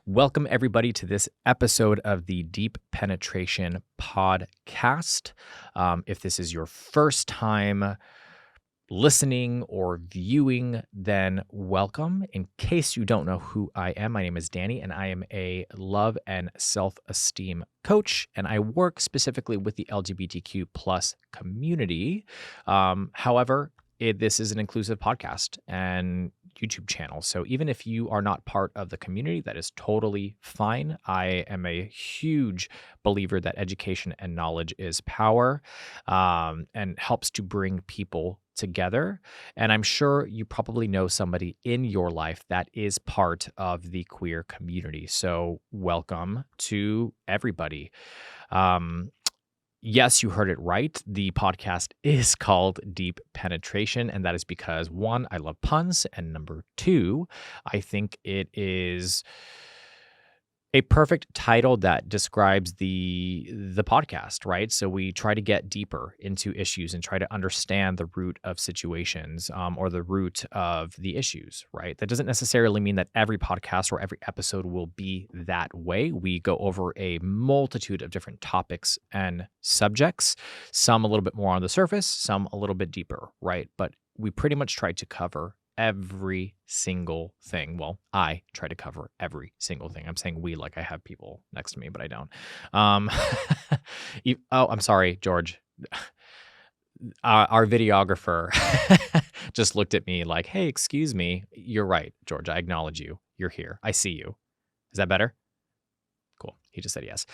Welcome, everybody, to this episode of the Deep Penetration Podcast. If this is your first time listening or viewing, then welcome. In case you don't know who I am, my name is Danny, and I am a love and self-esteem coach, and I work specifically with the LGBTQ plus community. However, this is an inclusive podcast and YouTube channel. So even if you are not part of the community, that is totally fine. I am a huge believer that education and knowledge is power, and helps to bring people together. And I'm sure you probably know somebody in your life that is part of the queer community. So welcome to everybody. Yes, you heard it right. The podcast is called Deep Penetration, and that is because, one, I love puns, and number two, I think it is a perfect title that describes the podcast, right? So we try to get deeper into issues and try to understand the root of situations, or the root of the issues, right? That doesn't necessarily mean that every podcast or every episode will be that way. We go over a multitude of different topics and subjects, some a little bit more on the surface, some a little bit deeper, right? But we pretty much try to cover every single thing. Well, I try to cover every single thing. I'm saying we like I have people next to me, but I don't. I'm sorry, George. Our videographer just looked at me like, hey, excuse me. You're right, George. I acknowledge you. You're here. I see you. Is that better? Cool. He just said yes.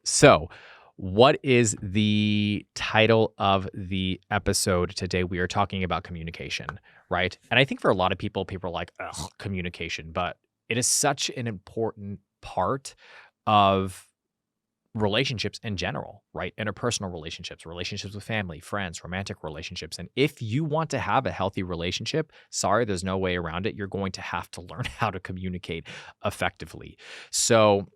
So what is the title of the episode today? We are talking about communication, right? And I think for a lot of people are like, ugh, communication, but it is such an important part of relationships in general, right? Interpersonal relationships, relationships with family, friends, romantic relationships. And if you want to have a healthy relationship, sorry, there's no way around it. You're going to have to learn how to communicate effectively. So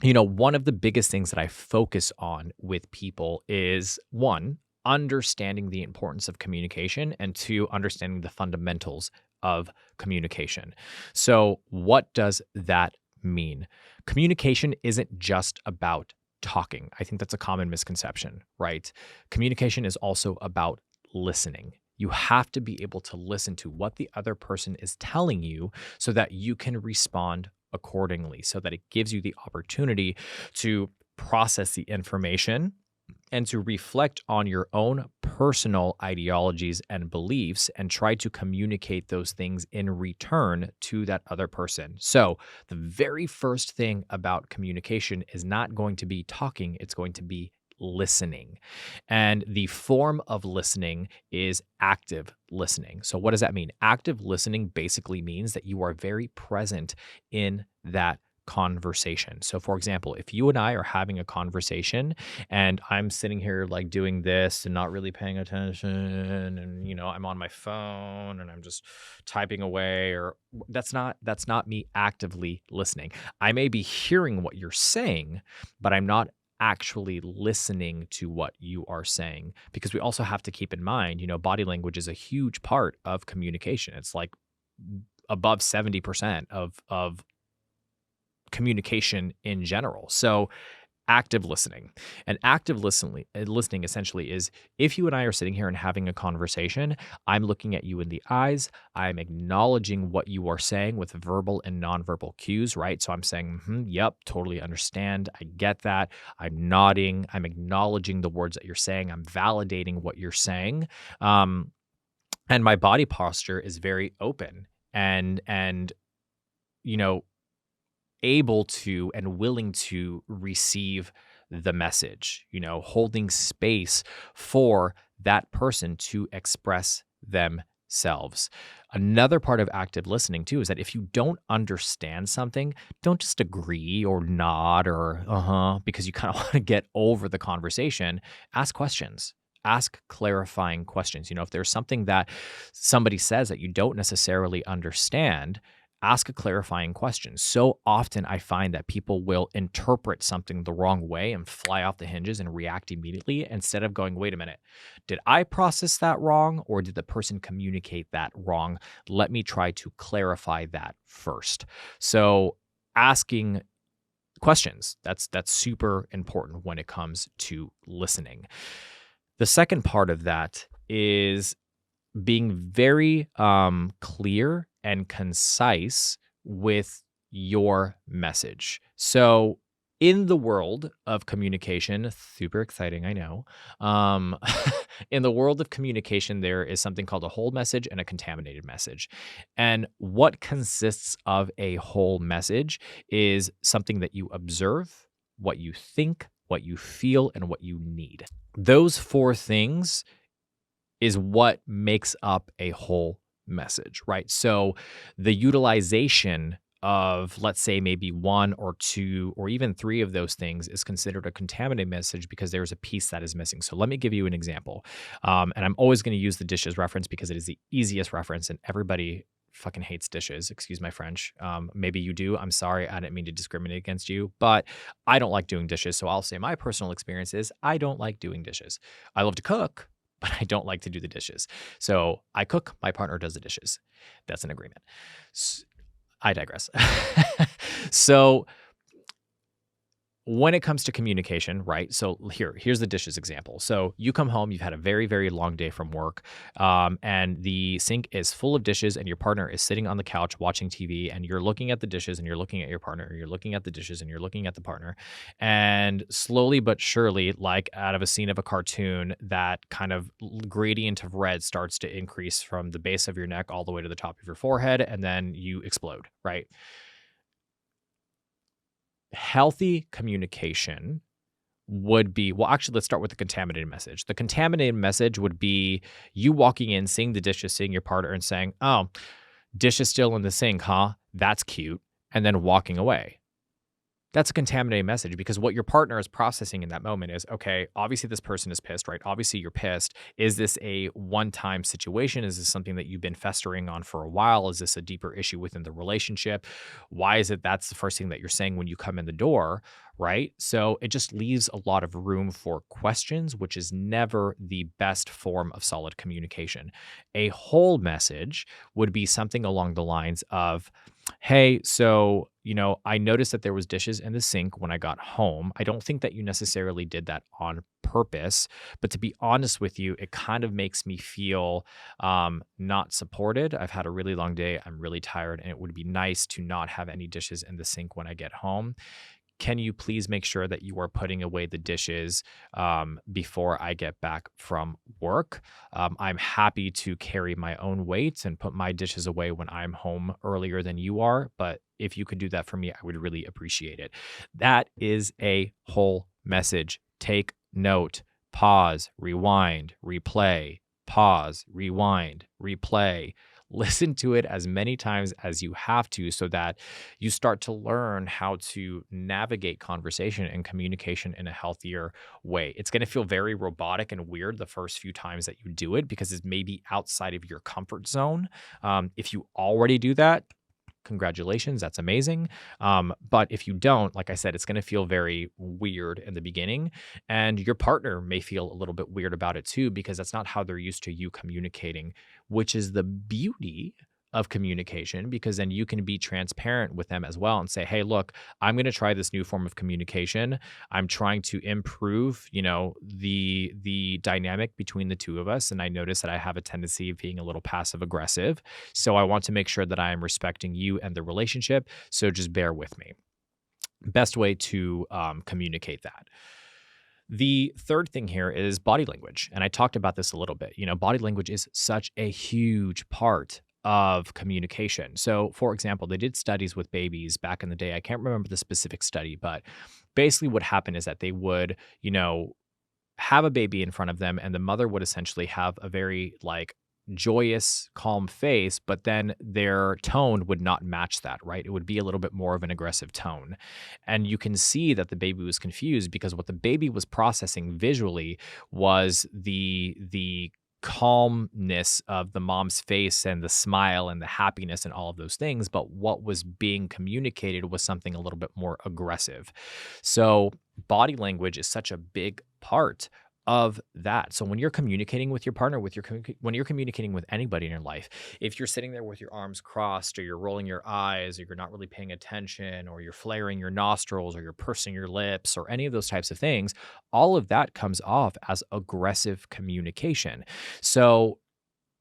one of the biggest things that I focus on with people is, one, understanding the importance of communication, and two, understanding the fundamentals of communication. So what does that mean? Communication isn't just about talking. I think that's a common misconception, right? Communication is also about listening. You have to be able to listen to what the other person is telling you so that you can respond accordingly, so that it gives you the opportunity to process the information and to reflect on your own personal ideologies and beliefs and try to communicate those things in return to that other person. So the very first thing about communication is not going to be talking, it's going to be listening. And the form of listening is active listening. So what does that mean? Active listening basically means that you are very present in that conversation. So for example, if you and I are having a conversation and I'm sitting here like doing this and not really paying attention, and I'm on my phone and I'm just typing away, or that's not me actively listening. I may be hearing what you're saying, but I'm not actually listening to what you are saying, because we also have to keep in mind, body language is a huge part of communication. It's like above 70% of communication in general. So active listening. And active listening essentially is, if you and I are sitting here and having a conversation, I'm looking at you in the eyes, I'm acknowledging what you are saying with verbal and nonverbal cues, right? So I'm saying, yep, totally understand. I get that. I'm nodding. I'm acknowledging the words that you're saying. I'm validating what you're saying. And my body posture is very open and able to and willing to receive the message, holding space for that person to express themselves. Another part of active listening too is that if you don't understand something, don't just agree or nod or because you kind of want to get over the conversation. Ask questions. Ask clarifying questions. If there's something that somebody says that you don't necessarily understand, ask a clarifying question. So often I find that people will interpret something the wrong way and fly off the hinges and react immediately instead of going, wait a minute, did I process that wrong or did the person communicate that wrong? Let me try to clarify that first. So asking questions, that's super important when it comes to listening. The second part of that is being very clear and concise with your message. So, in the world of communication, super exciting, I know. Um, in the world of communication, there is something called a whole message and a contaminated message. And what consists of a whole message is something that you observe, what you think, what you feel, and what you need. Those four things is what makes up a whole message, right? So the utilization of, let's say, maybe one or two or even three of those things is considered a contaminated message because there's a piece that is missing. So let me give you an example. And I'm always going to use the dishes reference because it is the easiest reference and everybody fucking hates dishes. Excuse my French. Maybe you do. I'm sorry. I didn't mean to discriminate against you, but I don't like doing dishes. So I'll say my personal experience is I don't like doing dishes. I love to cook, but I don't like to do the dishes. So I cook, my partner does the dishes. That's an agreement. I digress. So when it comes to communication, right? So here's the dishes example. So you come home, you've had a very, very long day from work, and the sink is full of dishes, and your partner is sitting on the couch watching TV, and you're looking at the dishes, and you're looking at your partner, and you're looking at the dishes, and you're looking at the partner, and slowly but surely, like out of a scene of a cartoon, that kind of gradient of red starts to increase from the base of your neck all the way to the top of your forehead, and then you explode, right? Healthy communication would be, well, actually, let's start with the contaminated message. The contaminated message would be you walking in, seeing the dishes, seeing your partner, and saying, oh, dish is still in the sink, huh? That's cute. And then walking away. That's a contaminated message because what your partner is processing in that moment is, okay, obviously this person is pissed, right? Obviously you're pissed. Is this a one-time situation? Is this something that you've been festering on for a while? Is this a deeper issue within the relationship? Why is it that's the first thing that you're saying when you come in the door, right? So it just leaves a lot of room for questions, which is never the best form of solid communication. A whole message would be something along the lines of, hey, so, I noticed that there was dishes in the sink when I got home. I don't think that you necessarily did that on purpose, but to be honest with you, it kind of makes me feel not supported. I've had a really long day. I'm really tired, and it would be nice to not have any dishes in the sink when I get home. Can you please make sure that you are putting away the dishes before I get back from work? I'm happy to carry my own weight and put my dishes away when I'm home earlier than you are. But if you could do that for me, I would really appreciate it. That is a whole message. Take note, pause, rewind, replay, pause, rewind, replay. Listen to it as many times as you have to so that you start to learn how to navigate conversation and communication in a healthier way. It's going to feel very robotic and weird the first few times that you do it because it's maybe outside of your comfort zone. If you already do that, congratulations, that's amazing. But if you don't, like I said, it's going to feel very weird in the beginning. And your partner may feel a little bit weird about it too, because that's not how they're used to you communicating, which is the beauty of communication, because then you can be transparent with them as well and say, hey, look, I'm going to try this new form of communication. I'm trying to improve, the dynamic between the two of us. And I notice that I have a tendency of being a little passive aggressive. So I want to make sure that I am respecting you and the relationship. So just bear with me. Best way to communicate that. The third thing here is body language. And I talked about this a little bit. Body language is such a huge part of communication. So, for example, they did studies with babies back in the day. I can't remember the specific study, but basically what happened is that they would, have a baby in front of them and the mother would essentially have a very joyous, calm face, but then their tone would not match that, right? It would be a little bit more of an aggressive tone. And you can see that the baby was confused because what the baby was processing visually was the calmness of the mom's face and the smile and the happiness and all of those things, but what was being communicated was something a little bit more aggressive. So body language is such a big part of that. So when you're communicating with your partner, when you're communicating with anybody in your life, if you're sitting there with your arms crossed, or you're rolling your eyes, or you're not really paying attention, or you're flaring your nostrils, or you're pursing your lips, or any of those types of things, all of that comes off as aggressive communication. So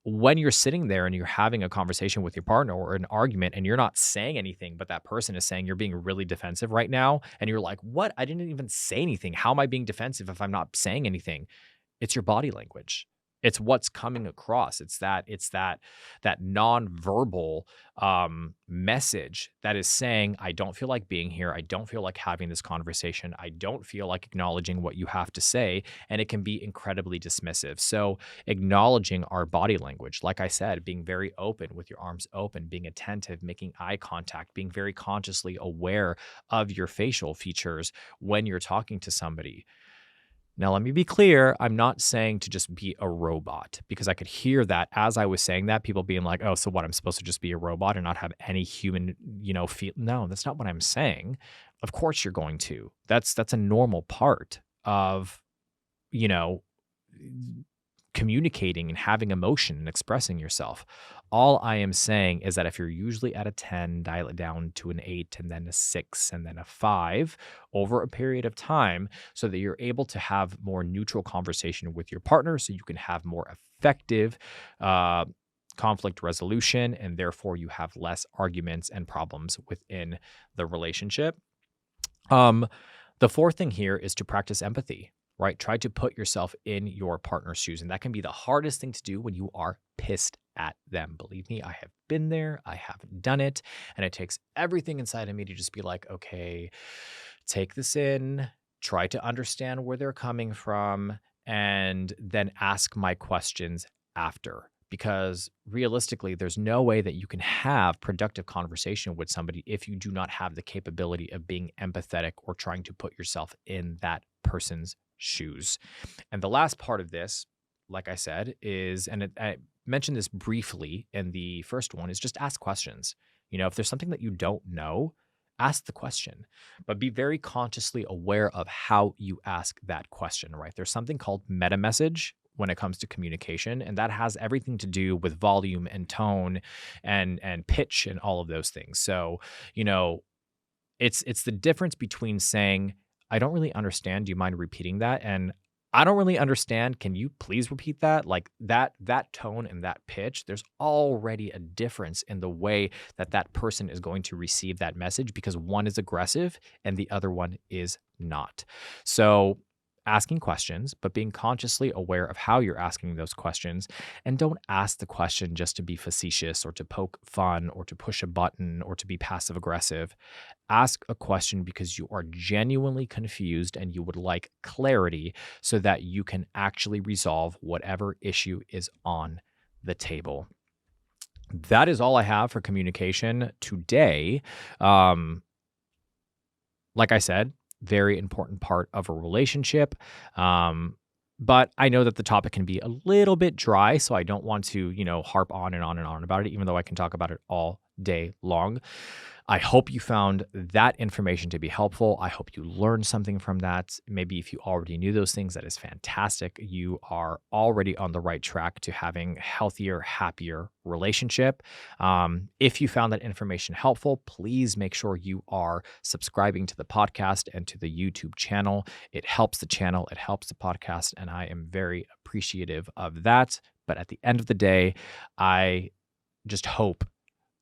when you're sitting there and you're having a conversation with your partner or an argument and you're not saying anything, but that person is saying you're being really defensive right now, and you're like, what? I didn't even say anything. How am I being defensive if I'm not saying anything? It's your body language. It's what's coming across. It's that nonverbal message that is saying, I don't feel like being here. I don't feel like having this conversation. I don't feel like acknowledging what you have to say. And it can be incredibly dismissive. So acknowledging our body language, like I said, being very open with your arms open, being attentive, making eye contact, being very consciously aware of your facial features when you're talking to somebody. Now, let me be clear. I'm not saying to just be a robot, because I could hear that as I was saying that, people being like, oh, so what? I'm supposed to just be a robot and not have any human, feel. No, that's not what I'm saying. Of course you're going to. That's a normal part of, you know, communicating and having emotion and expressing yourself. All I am saying is that if you're usually at a 10, dial it down to an 8 and then a 6 and then a 5 over a period of time, so that you're able to have more neutral conversation with your partner, so you can have more effective conflict resolution, and therefore you have less arguments and problems within the relationship. The fourth thing here is to practice empathy, right? Try to put yourself in your partner's shoes. And that can be the hardest thing to do when you are pissed at them. Believe me, I have been there. I have done it. And it takes everything inside of me to just be like, okay, take this in, try to understand where they're coming from, and then ask my questions after. Because realistically, there's no way that you can have productive conversation with somebody if you do not have the capability of being empathetic or trying to put yourself in that person's shoes. And the last part of this, like I said, is, and I mentioned this briefly in the first one, is just ask questions. If there's something that you don't know, ask the question, but be very consciously aware of how you ask that question, right? There's something called meta message when it comes to communication, and that has everything to do with volume and tone and pitch and all of those things. So, it's the difference between saying, I don't really understand, do you mind repeating that? And I don't really understand, can you please repeat that? Like that tone and that pitch, there's already a difference in the way that person is going to receive that message, because one is aggressive and the other one is not. So asking questions, but being consciously aware of how you're asking those questions. And don't ask the question just to be facetious or to poke fun or to push a button or to be passive aggressive. Ask a question because you are genuinely confused and you would like clarity, so that you can actually resolve whatever issue is on the table. That is all I have for communication today. Like I said, very important part of a relationship. But I know that the topic can be a little bit dry, so I don't want to, harp on and on and on about it, even though I can talk about it all day long. I hope you found that information to be helpful. I hope you learned something from that. Maybe if you already knew those things, that is fantastic. You are already on the right track to having healthier, happier relationship. If you found that information helpful, please make sure you are subscribing to the podcast and to the YouTube channel. It helps the channel, it helps the podcast, and I am very appreciative of that. But at the end of the day, I just hope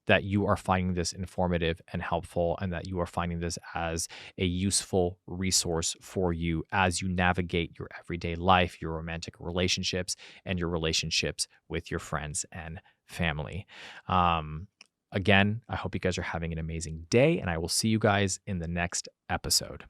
that you are finding this informative and helpful, and that you are finding this as a useful resource for you as you navigate your everyday life, your romantic relationships, and your relationships with your friends and family. Again, I hope you guys are having an amazing day, and I will see you guys in the next episode.